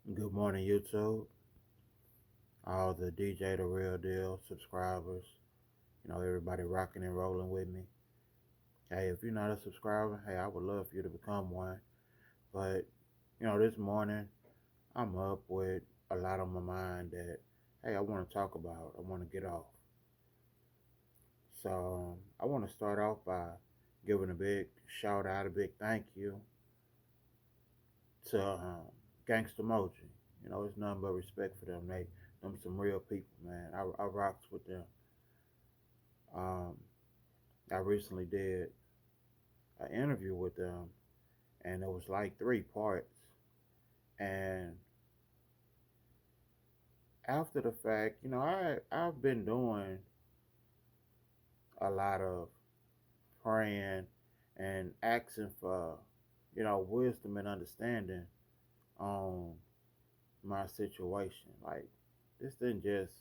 Good morning, YouTube. All the DJ The Real Deal subscribers. Everybody rocking and rolling with me. Hey, if you're not a subscriber, hey, I would love for you to become one. But, this morning, I'm up with a lot on my mind that, hey, I want to talk about, I want to get off. So, I want to start off by giving a big shout out, a big thank you to Gangsta Moji. It's nothing but respect for them. Them some real people, man. I rocks with them. Um, I recently did an interview with them, and it was like three parts. And after the fact, I've been doing a lot of praying and asking for wisdom and understanding on my situation. Like this didn't just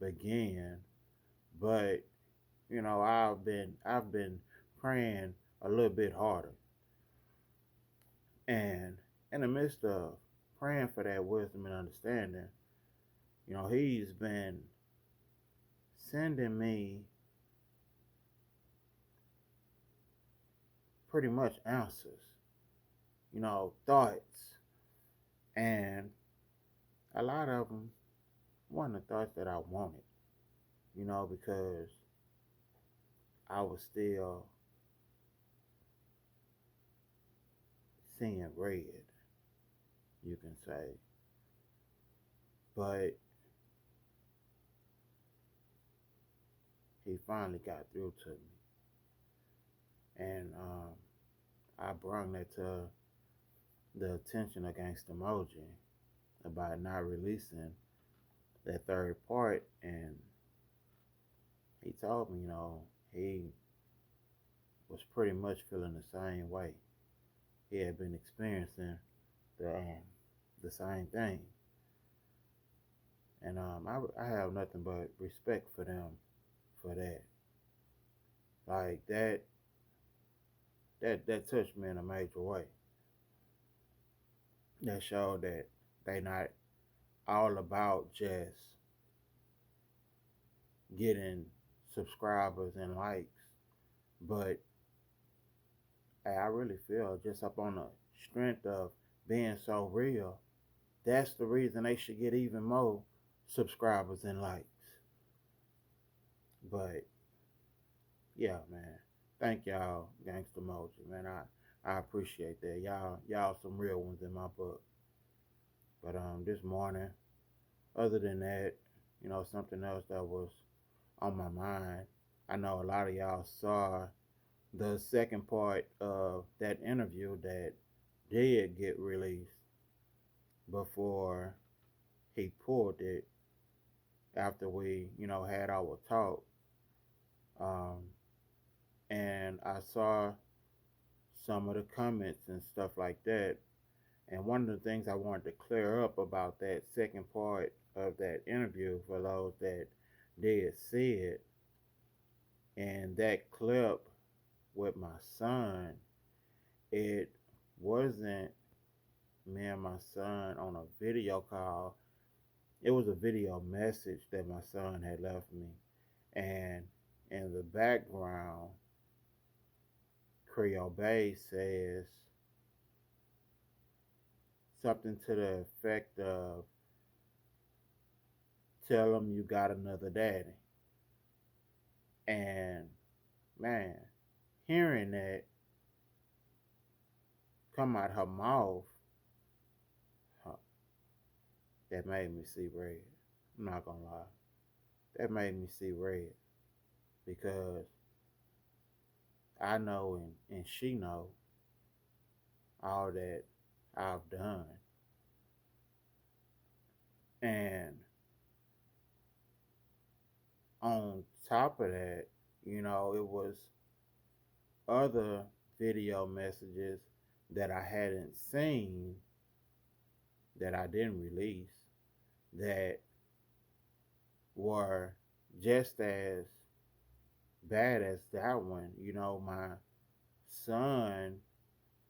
begin, but I've been praying a little bit harder. And in the midst of praying for that wisdom and understanding, he's been sending me pretty much answers, thoughts. And a lot of them weren't the thoughts that I wanted, because I was still seeing red, you can say. But he finally got through to me. And I brought that to the attention against emoji about not releasing that third part. And he told me, he was pretty much feeling the same way. He had been experiencing the um, the same thing, and I have nothing but respect for them for that. Like that touched me in a major way. That showed that they not all about just getting subscribers and likes, but hey, I really feel just up on the strength of being so real, that's the reason they should get even more subscribers and likes. But yeah, man. Thank y'all, Gangsta Moji, man. I appreciate that. Y'all some real ones in my book. But this morning, other than that, something else that was on my mind. I know a lot of y'all saw the second part of that interview that did get released before he pulled it after we, had our talk. Um, and I saw some of the comments and stuff like that. And one of the things I wanted to clear up about that second part of that interview for those that did see it, and that clip with my son, it wasn't me and my son on a video call. It was a video message that my son had left me. And in the background, Creole Bay says something to the effect of, tell him you got another daddy. And man, hearing that come out her mouth, huh, that made me see red. I'm not gonna lie. That made me see red because I know and she know all that I've done. And on top of that, it was other video messages that I hadn't seen that I didn't release that were just as bad as that one. My son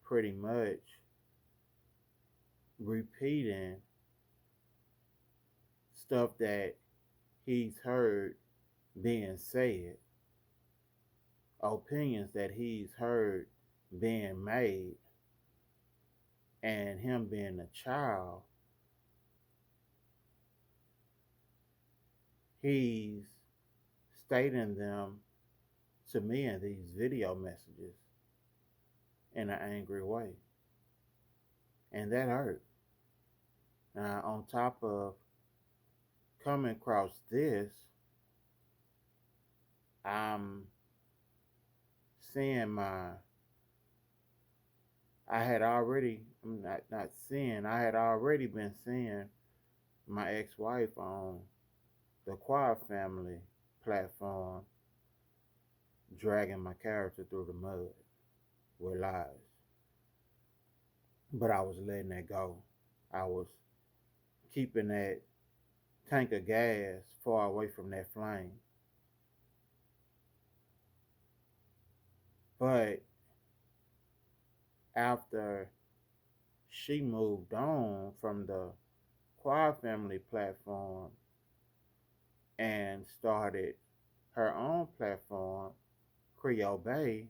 pretty much repeating stuff that he's heard being said, opinions that he's heard being made, and him being a child, he's stating them to me in these video messages in an angry way. And that hurt. Now, on top of coming across this, I'm seeing I had already, I'm not seeing, I had already been seeing my ex wife on the Quad Family platform dragging my character through the mud with lies. But I was letting that go. I was keeping that tank of gas far away from that flame. But after she moved on from the Quad Family platform and started her own platform, Creole Bay,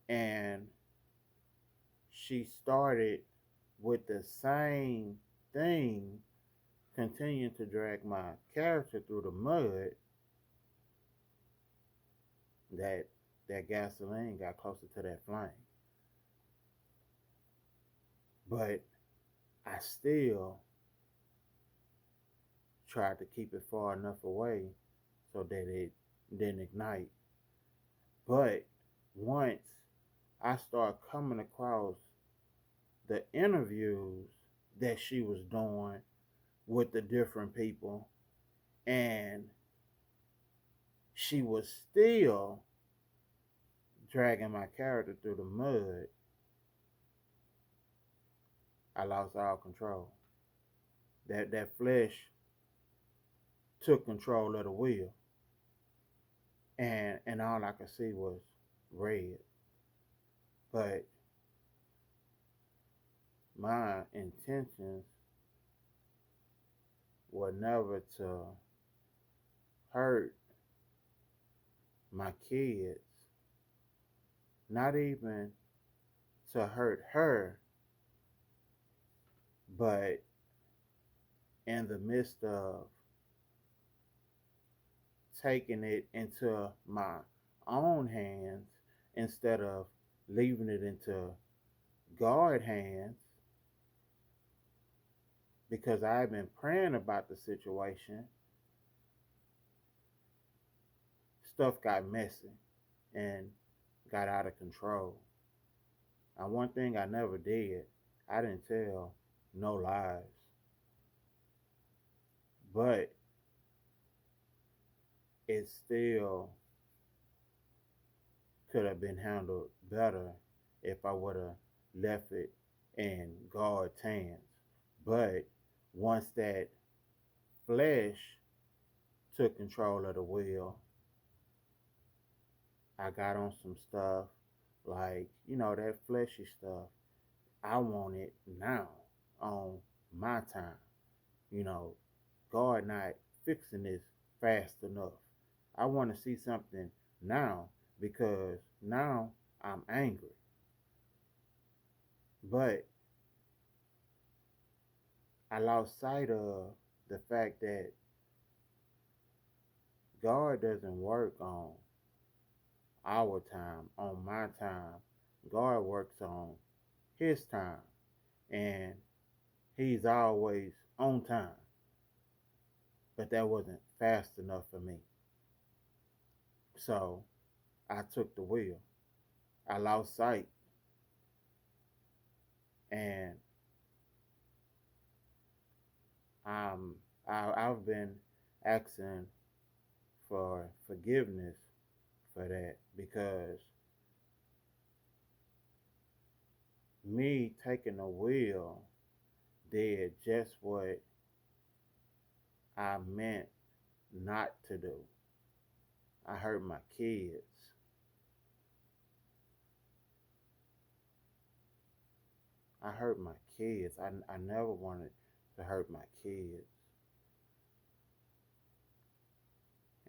and she started with the same thing, continuing to drag my character through the mud, that that gasoline got closer to that flame. But I still tried to keep it far enough away so that it didn't ignite. But once I started coming across the interviews that she was doing with the different people, and she was still dragging my character through the mud, I lost all control. That flesh took control of the wheel, and all I could see was red. But my intentions were never to hurt my kids, not even to hurt her, but in the midst of taking it into my own hands instead of leaving it into God hands, because I've been praying about the situation, stuff got messy and got out of control. And one thing I never did, I didn't tell no lies. But it still could have been handled better if I would have left it in God's hands. But once that flesh took control of the wheel, I got on some stuff like, that fleshy stuff. I want it now on my time. You know, God not fixing this fast enough. I want to see something now because now I'm angry. But I lost sight of the fact that God doesn't work on our time, on my time. God works on his time. And he's always on time. But that wasn't fast enough for me. So I took the wheel. I lost sight. And I've been asking for forgiveness for that because me taking the wheel did just what I meant not to do. I hurt my kids. I hurt my kids. I never wanted to hurt my kids.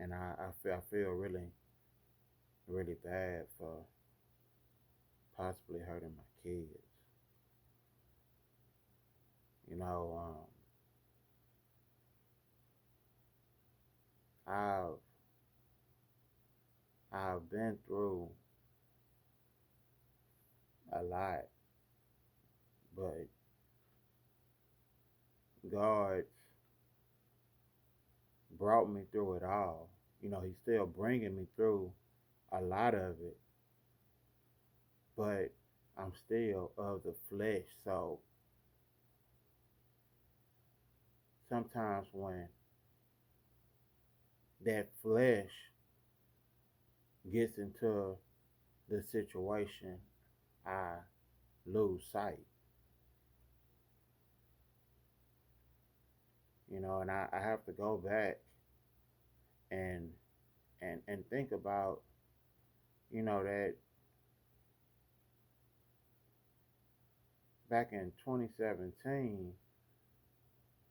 and I feel really really bad for possibly hurting my kids. You know, I've I've been through a lot, but God brought me through it all. You know, He's still bringing me through a lot of it, but I'm still of the flesh. So sometimes when that flesh gets into the situation, I lose sight. You know, and I have to go back and and think about, that back in 2017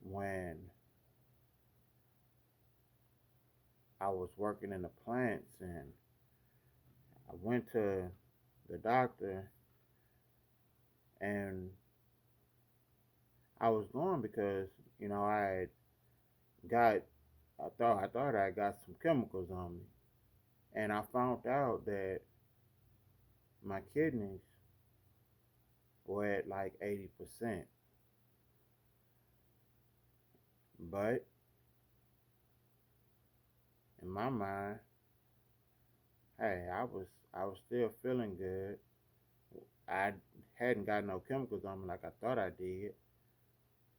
when I was working in the plants and I went to the doctor, and I was going because, I had got I thought I got some chemicals on me, and I found out that my kidneys were at like 80%. But in my mind, hey, I was still feeling good. I hadn't got no chemicals on me like I thought I did.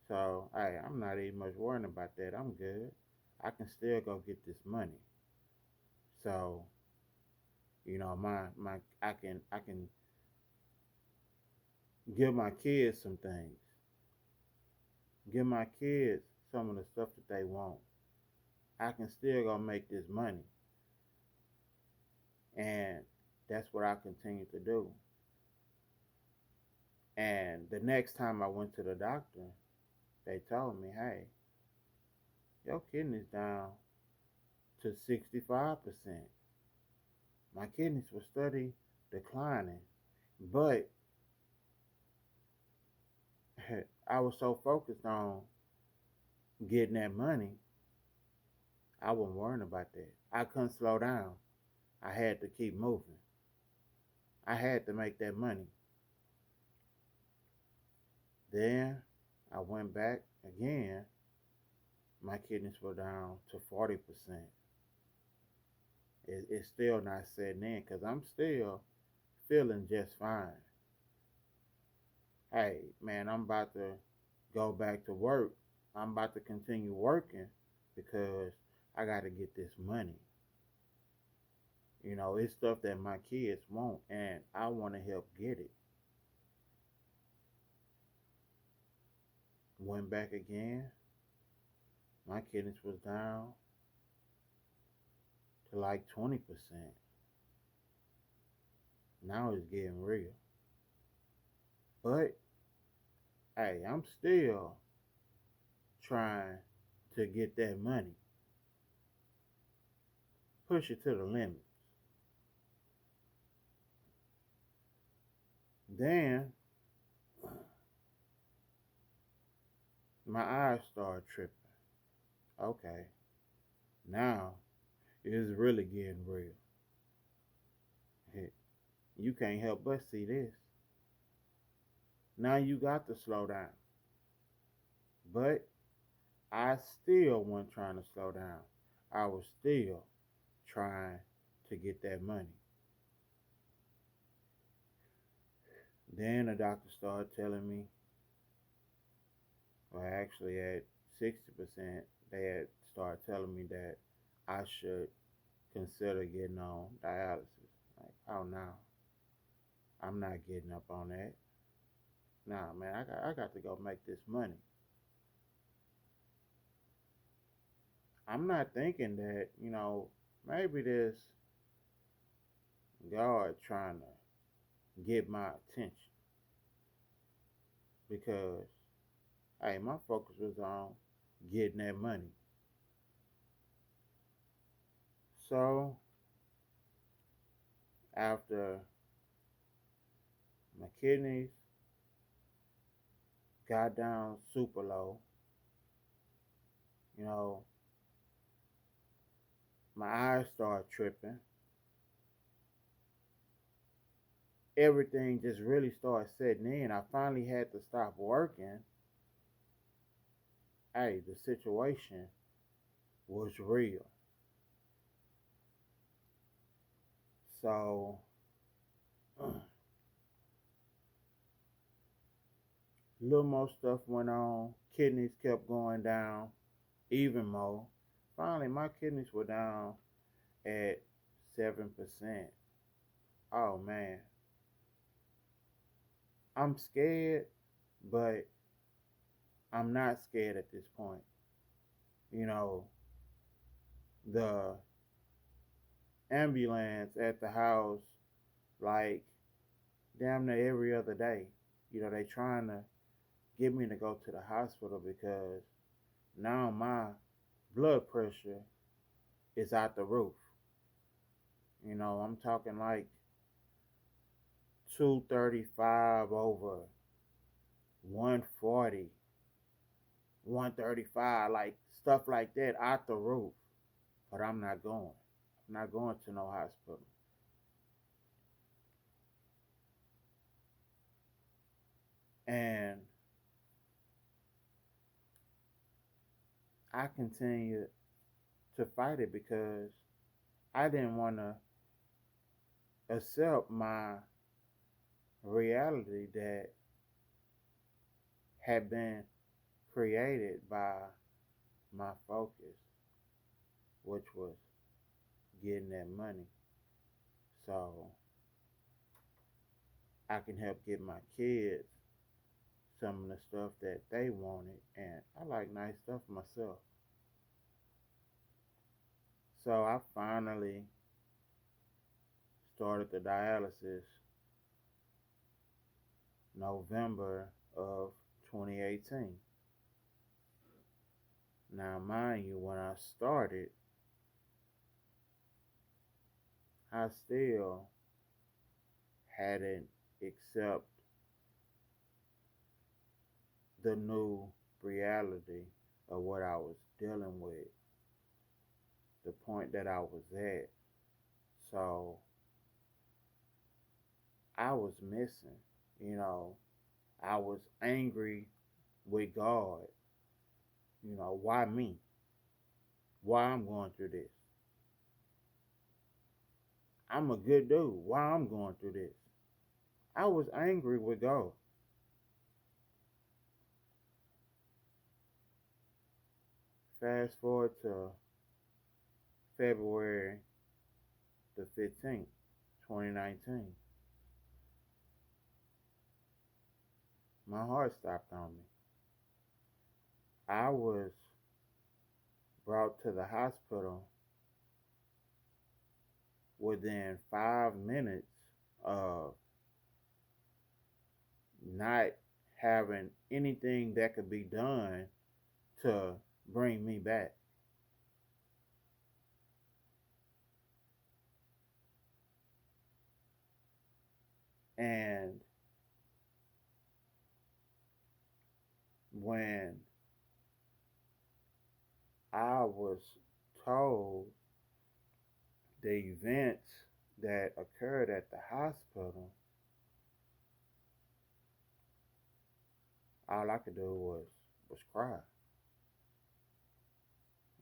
So, hey, I'm not even much worrying about that. I'm good. I can still go get this money. So, my I can give my kids some things. Give my kids some of the stuff that they want. I can still go make this money. And that's what I continue to do. And the next time I went to the doctor, they told me, hey, your kidneys down to 65%. My kidneys were steady declining, but I was so focused on getting that money, I wasn't worrying about that. I couldn't slow down. I had to keep moving. I had to make that money. Then I went back again. My kidneys were down to 40%. It's still not setting in because I'm still feeling just fine. Hey, man, I'm about to go back to work. I'm about to continue working because I got to get this money. It's stuff that my kids want, and I want to help get it. Went back again. My kidneys was down to like 20%. Now it's getting real. But hey, I'm still trying to get that money. Push it to the limits. Then my eyes start tripping. Okay, now it's really getting real. You can't help but see this. Now you got to slow down. But I still wasn't trying to slow down. I was still trying to get that money. Then the doctor started telling me, well, actually at 60%, they had started telling me that I should consider getting on dialysis. Like, oh no, I'm not getting up on that. Nah, man, I got to go make this money. I'm not thinking that, maybe this God trying to get my attention because, hey, my focus was on getting that money. So after my kidneys got down super low, you know, my eyes started tripping. Everything just really started setting in. I finally had to stop working. Hey, the situation was real. So, little more stuff went on. Kidneys kept going down even more. Finally, my kidneys were down at 7%. Oh man, I'm scared, but I'm not scared at this point. You know, the ambulance at the house, like damn near every other day. They trying to get me to go to the hospital because now my blood pressure is out the roof. I'm talking like 235 over 140, 135, like stuff like that out the roof. But I'm not going. I'm not going to no hospital. And I continued to fight it because I didn't want to accept my reality that had been created by my focus, which was getting that money. So I can help get my kids some of the stuff that they wanted. And I like nice stuff myself. So I finally started the dialysis November of 2018. Now, mind you, when I started, I still hadn't accepted the new reality of what I was dealing with, the point that I was at. So I was missing, you know, I was angry with God. Why me? Why I'm going through this? I'm a good dude. Why I'm going through this? I was angry with God. Fast forward to February the 15th, 2019. My heart stopped on me. I was brought to the hospital within 5 minutes of not having anything that could be done to bring me back. And when I was told the events that occurred at the hospital, all I could do was cry.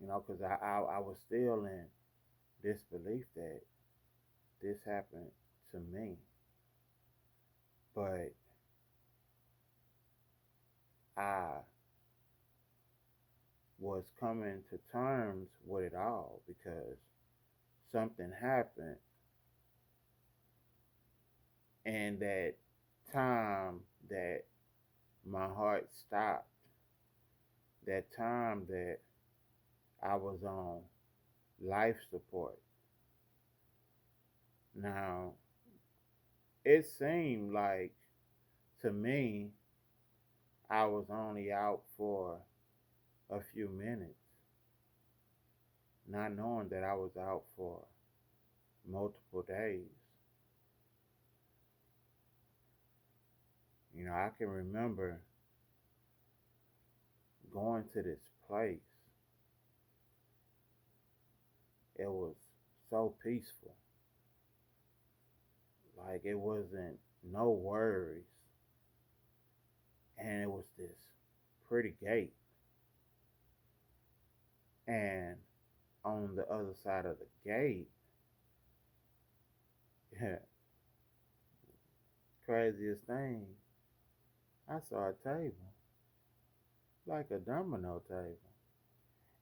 Because I was still in disbelief that this happened to me. But I was coming to terms with it all because something happened, and that time that my heart stopped, that time that I was on life support. Now, it seemed like to me I was only out for a few minutes. not knowing that I was out for multiple days. I can remember going to this place. It was so peaceful. Like it wasn't no worries. And it was this pretty gate. And on the other side of the gate, craziest thing, I saw a table, like a domino table.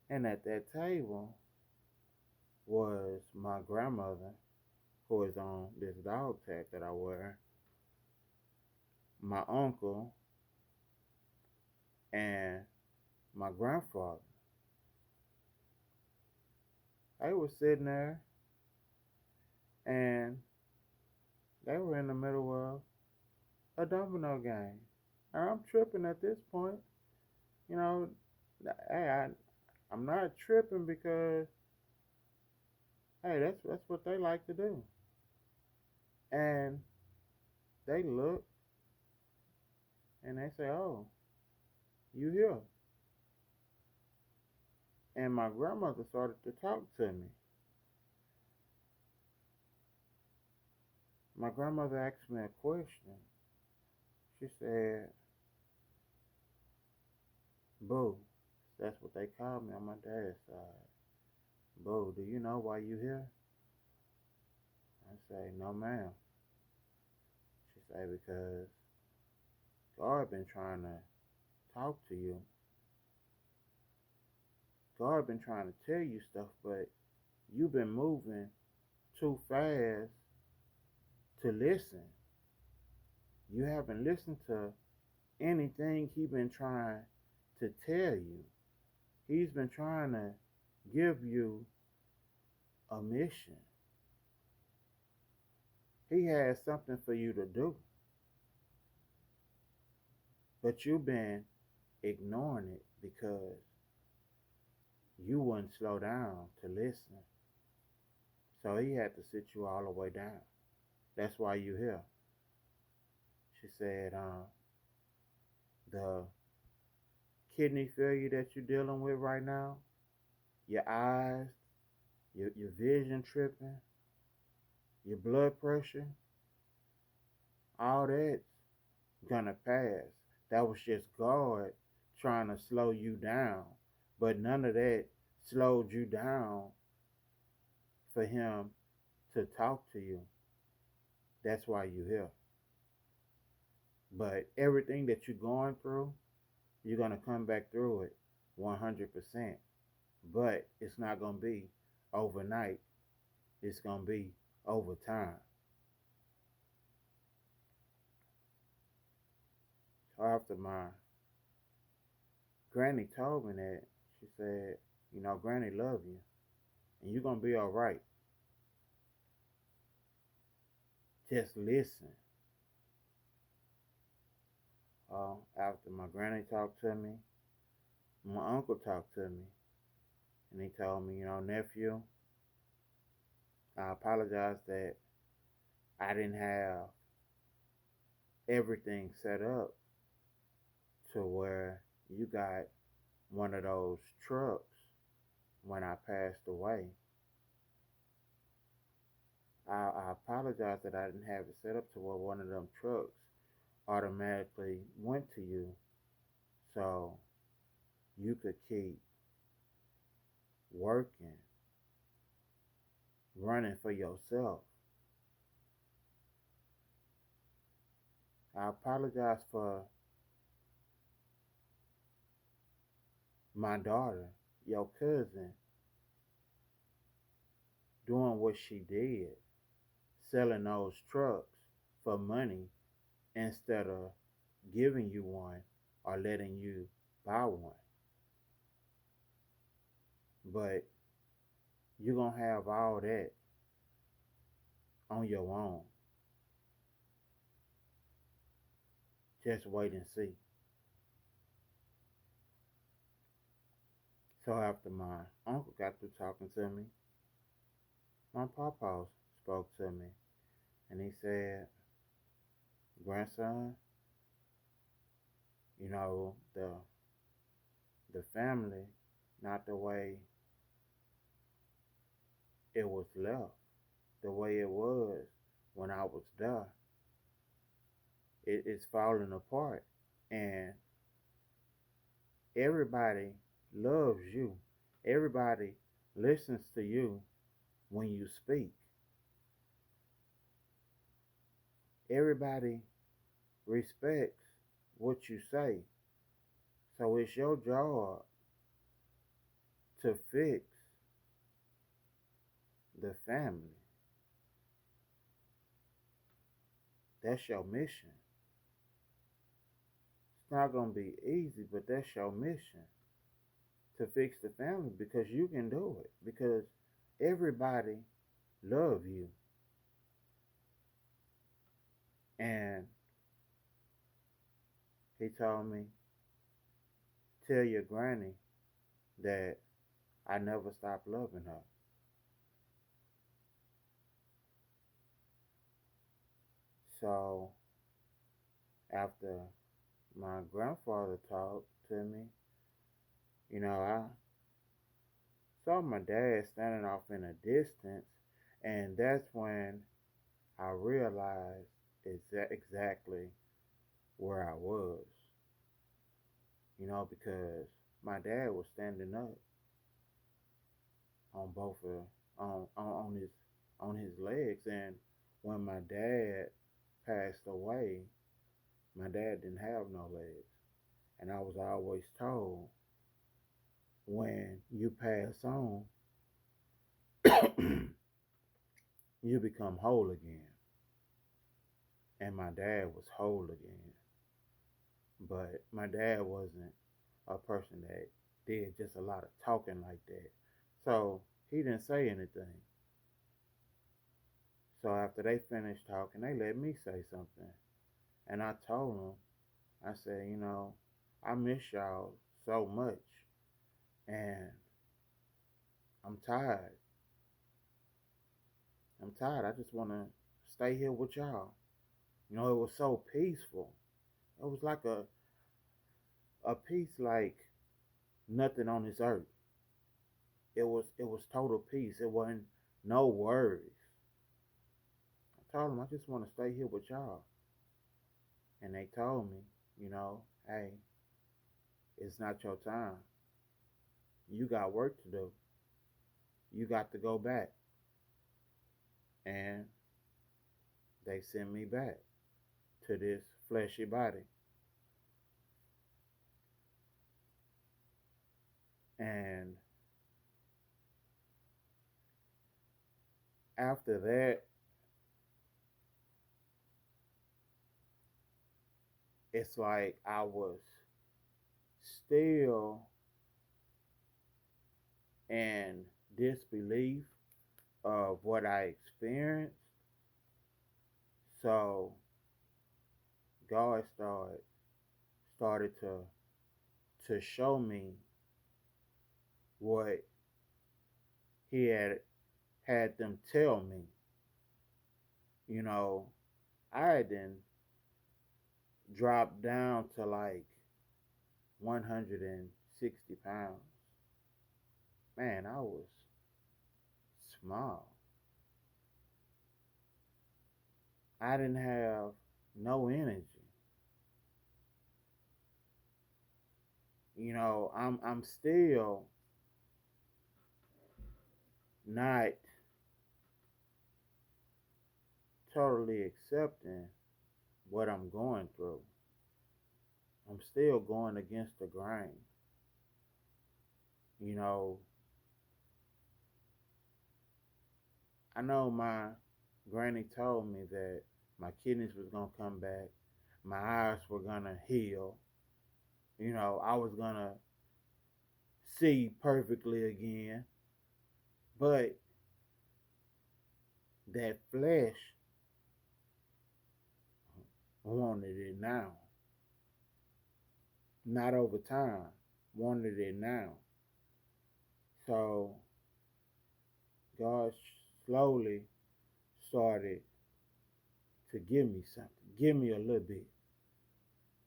And at that table was my grandmother, who is on this dog tag that I wear, my uncle, and my grandfather. They were sitting there and they were in the middle of a domino game. And I'm tripping at this point. You know, hey, I'm not tripping because hey, that's what they like to do. And they look and they say, "Oh, you here?" And my grandmother started to talk to me. My grandmother asked me a question. She said, "Boo," that's what they call me on my dad's side. "Boo, do you know why you here?" I say, "No, ma'am." She say, "Because God been trying to talk to you. God been trying to tell you stuff, but you've been moving too fast to listen. You haven't listened to anything he been trying to tell you. He's been trying to give you a mission. He has something for you to do, but you've been ignoring it because you wouldn't slow down to listen. So he had to sit you all the way down. That's why you here." She said, the kidney failure that you're dealing with right now, your eyes, your vision tripping, your blood pressure, all that's gonna pass. That was just God trying to slow you down. But none of that slowed you down for him to talk to you. That's why you're here. But everything that you're going through, you're gonna come back through it 100%. But it's not gonna be overnight. It's gonna be over time. So after my granny told me that, she said, Granny love you and you're gonna be all right. Just listen. After my granny talked to me, my uncle talked to me and he told me, nephew, I apologize that I didn't have everything set up to where you got one of those trucks when I passed away. I apologize that I didn't have it set up to where one of them trucks automatically went to you so you could keep working, running for yourself. I apologize for my daughter, your cousin, doing what she did, selling those trucks for money instead of giving you one or letting you buy one. But you're going to have all that on your own. Just wait and see. So after my uncle got through talking to me, my papa spoke to me and he said, "Grandson, the family not the way it was left, the way it was when I was there. It's falling apart, and everybody loves you. Everybody listens to you when you speak. Everybody respects what you say. So it's your job to fix the family. That's your mission. It's not going to be easy, but that's your mission to fix the family because you can do it. Because everybody love you. And he told me, tell your granny that I never stopped loving her. So after my grandfather talked to me, I saw my dad standing off in a distance, and that's when I realized exactly where I was, because my dad was standing up on both of on his legs, and when my dad passed away, my dad didn't have no legs, and I was always told when you pass on, you become whole again, and my dad was whole again, but my dad wasn't a person that did just a lot of talking like that, so he didn't say anything. So after they finished talking, they let me say something. And I told them, I said, I miss y'all so much. And I'm tired. I'm tired. I just want to stay here with y'all. It was so peaceful. It was like a peace like nothing on this earth. It was total peace. It wasn't no worries. I told them I just want to stay here with y'all. And they told me, hey, it's not your time. You got work to do. You got to go back. And they sent me back to this fleshy body. And after that, it's like I was still in disbelief of what I experienced. So God started to show me what He had them tell me. You know, I had then dropped down to like 160 pounds. Man, I was small. I didn't have no energy. I'm still not totally accepting what I'm going through. I'm still going against the grain. You know, I know my granny told me that my kidneys was gonna come back, my eyes were gonna heal. I was gonna see perfectly again, but that flesh wanted it now, not over time, wanted it now. So God slowly started to give me something, give me a little bit.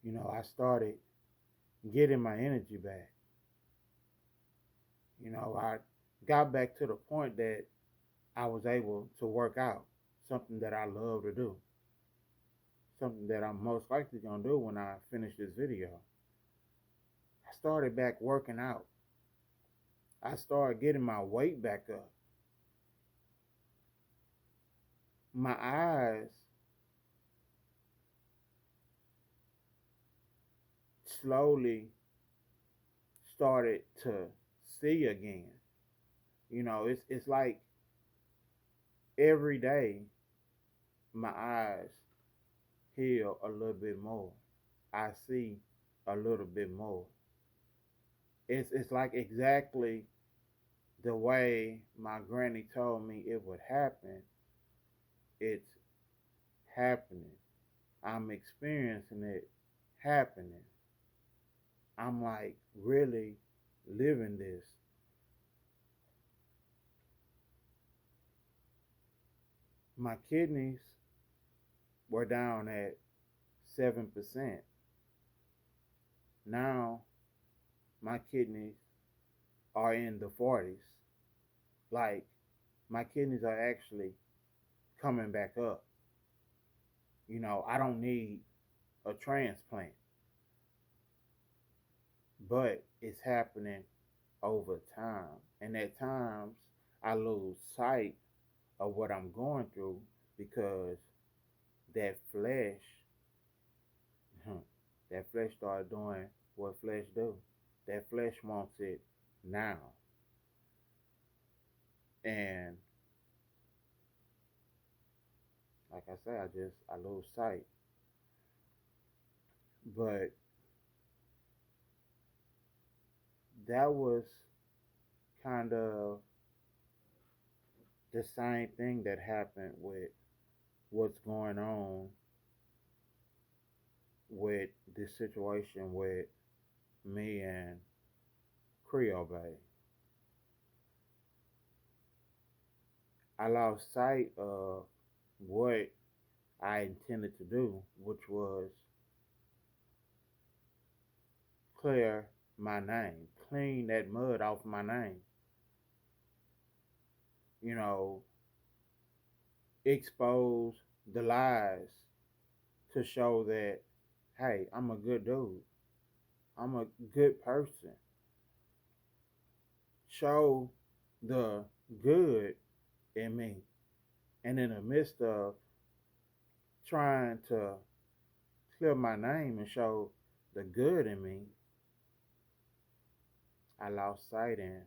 I started getting my energy back. I got back to the point that I was able to work out, something that I love to do, something that I'm most likely going to do when I finish this video. I started back working out. I started getting my weight back up. My eyes slowly started to see again. It's like every day my eyes heal a little bit more. I see a little bit more. It's like exactly the way my granny told me it would happen. It's happening. I'm experiencing it happening. I'm like really living this. My kidneys were down at 7%. Now my kidneys are in the 40s. Like my kidneys are actually coming back up. I don't need a transplant, but it's happening over time. And at times I lose sight of what I'm going through because that flesh, that flesh started doing what flesh do. That flesh wants it now. And like I say, I lose sight. But that was kind of the same thing that happened with what's going on with this situation with me and Creole Bay. I lost sight of what I intended to do, which was clear my name, clean that mud off my name, you know, expose the lies to show that, hey, I'm a good dude. I'm a good person. Show the good in me. And in the midst of trying to clear my name and show the good in me, I lost sight and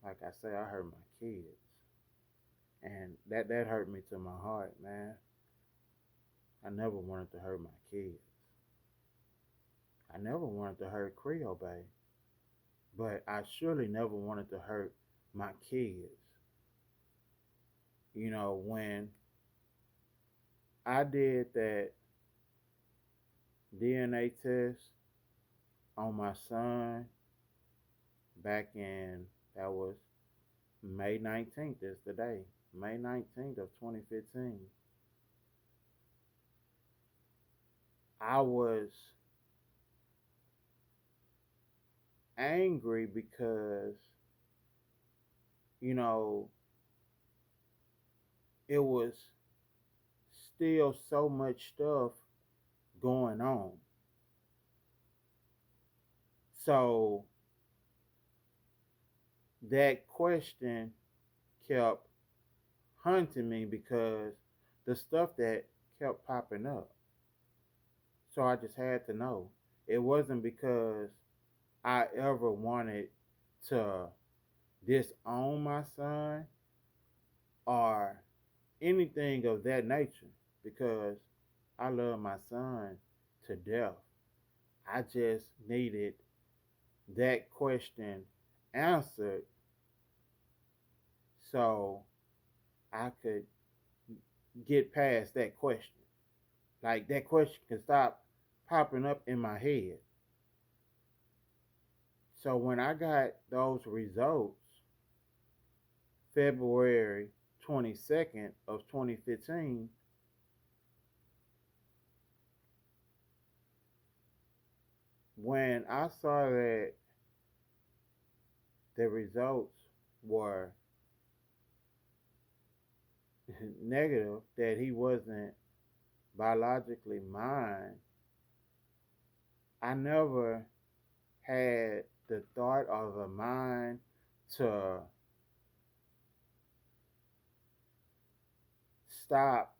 like I say, I hurt my kids. And that hurt me to my heart, man. I never wanted to hurt my kids. I never wanted to hurt Creole Bay. But I surely never wanted to hurt my kids. When I did that DNA test on my son back in, that was May 19th, is the day, May 19th of 2015. I was angry because, you know, it was still so much stuff going on. So that question kept hunting me because the stuff that kept popping up. So I just had to know. It wasn't because I ever wanted to disown my son or anything of that nature because I love my son to death. I just needed that question answered so I could get past that question. Like that question could stop popping up in my head. So when I got those results, February 22nd of 2015, when I saw that the results were negative, that he wasn't biologically mine, I never had the thought or the mind to stop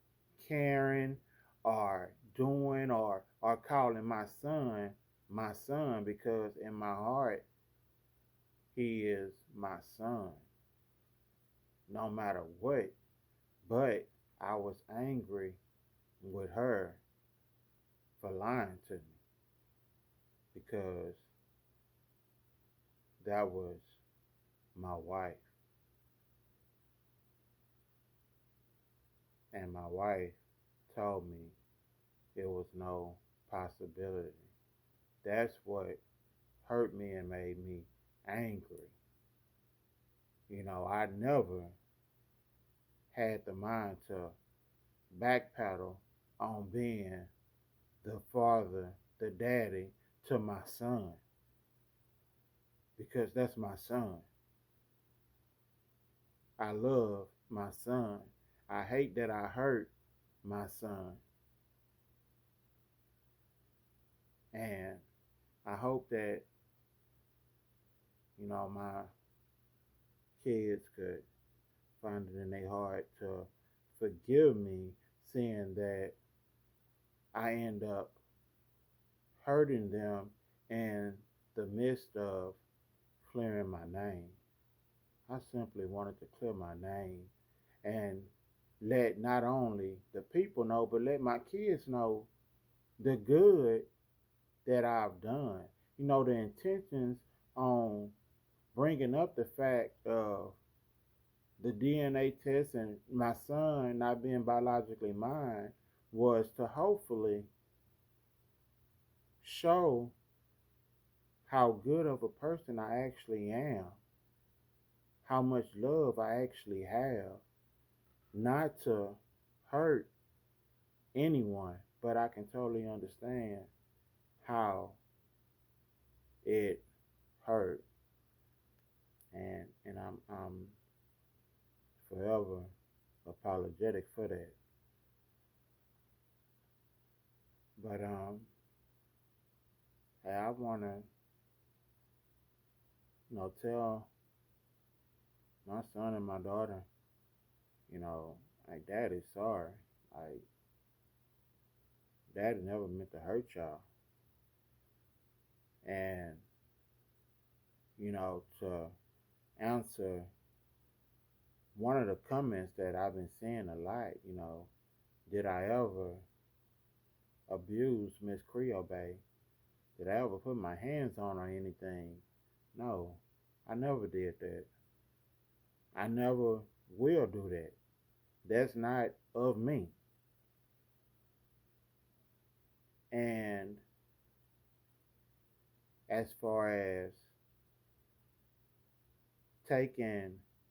caring or doing or calling my son, because in my heart he is my son no matter what. But I was angry with her for lying to me, because that was my wife, and my wife told me it was no possibility. That's what hurt me and made me angry. I never had the mind to backpedal on being the father, the daddy to my son, because that's my son. I love my son. I hate that I hurt my son. And I hope that, my kids could find it in their heart to forgive me, seeing that I end up hurting them in the midst of clearing my name. I simply wanted to clear my name and let not only the people know, but let my kids know the good that I've done. The intentions on bringing up the fact of the DNA test and my son not being biologically mine was to hopefully show how good of a person I actually am, how much love I actually have, not to hurt anyone, but I can totally understand how it hurt, and I'm forever apologetic for that. But hey, I wanna tell my son and my daughter, you know, like, Daddy's sorry. Like, Daddy never meant to hurt y'all. And, to answer one of the comments that I've been seeing a lot, did I ever abuse Miss Creole Bay? Did I ever put my hands on her or anything? No, I never did that. I never will do that. That's not of me. And as far as taking